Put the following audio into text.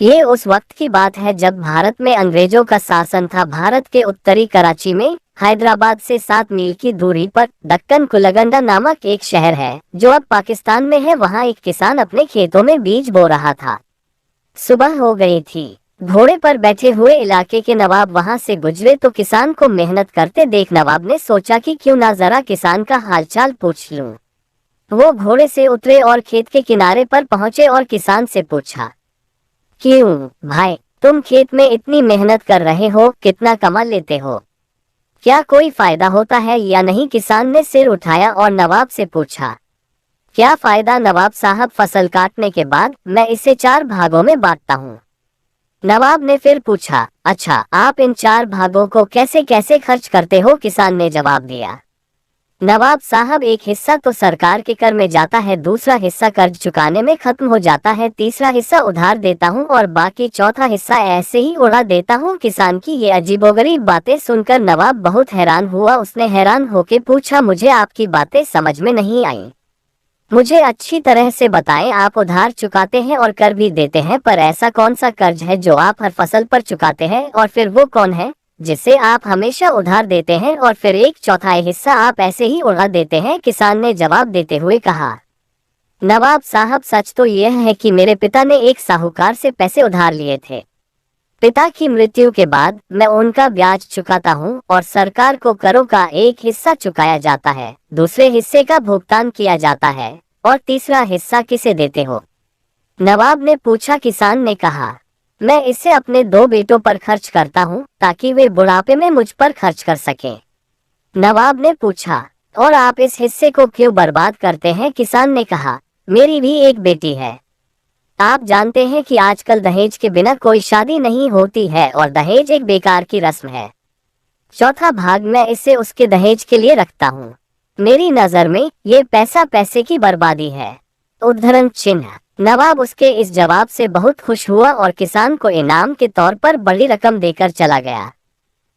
ये उस वक्त की बात है जब भारत में अंग्रेजों का शासन था। भारत के उत्तरी कराची में हैदराबाद से 7 मील की दूरी पर दक्कन कुलगंडा नामक एक शहर है जो अब पाकिस्तान में है। वहाँ एक किसान अपने खेतों में बीज बो रहा था। सुबह हो गई थी। घोड़े पर बैठे हुए इलाके के नवाब वहां से गुजरे तो किसान को मेहनत करते देख नवाब ने सोचा कि क्यों ना जरा किसान का हालचाल पूछ लूं। वो घोड़े से उतरे और खेत के किनारे पर पहुंचे और किसान से पूछा, क्यों भाई, तुम खेत में इतनी मेहनत कर रहे हो, कितना कमा लेते हो? क्या कोई फायदा होता है या नहीं? किसान ने सिर उठाया और नवाब से पूछा, क्या फायदा नवाब साहब? फसल काटने के बाद मैं इसे 4 भागों में बांटता हूँ। नवाब ने फिर पूछा, अच्छा, आप इन 4 भागों को कैसे कैसे खर्च करते हो? किसान ने जवाब दिया, नवाब साहब, एक हिस्सा तो सरकार के कर में जाता है, दूसरा हिस्सा कर्ज चुकाने में खत्म हो जाता है, तीसरा हिस्सा उधार देता हूँ और बाकी चौथा हिस्सा ऐसे ही उड़ा देता हूँ। किसान की ये अजीबोगरीब बातें सुनकर नवाब बहुत हैरान हुआ। उसने हैरान होकर पूछा, मुझे आपकी बातें समझ में नहीं आई। मुझे अच्छी तरह से बताएं। आप उधार चुकाते हैं और कर भी देते हैं, पर ऐसा कौन सा कर्ज है जो आप हर फसल पर चुकाते हैं? और फिर वो कौन है जिसे आप हमेशा उधार देते हैं और फिर 1/4 हिस्सा आप ऐसे ही उड़ा देते हैं? किसान ने जवाब देते हुए कहा, नवाब साहब, सच तो यह है कि मेरे पिता ने एक साहूकार से पैसे उधार लिए थे। पिता की मृत्यु के बाद मैं उनका ब्याज चुकाता हूँ और सरकार को करों का एक हिस्सा चुकाया जाता है, दूसरे हिस्से का भुगतान किया जाता है और तीसरा हिस्सा किसे देते हो? नवाब ने पूछा। किसान ने कहा, मैं इसे अपने 2 बेटों पर खर्च करता हूँ ताकि वे बुढ़ापे में मुझ पर खर्च कर सकें। नवाब ने पूछा, और आप इस हिस्से को क्यों बर्बाद करते हैं? किसान ने कहा, मेरी भी एक बेटी है। आप जानते हैं कि आजकल दहेज के बिना कोई शादी नहीं होती है और दहेज एक बेकार की रस्म है। चौथा भाग मैं इसे उसके दहेज के लिए रखता हूँ। मेरी नजर में ये पैसा पैसे की बर्बादी है। उद्धरण चिन्ह। नवाब उसके इस जवाब से बहुत खुश हुआ और किसान को इनाम के तौर पर बड़ी रकम देकर चला गया।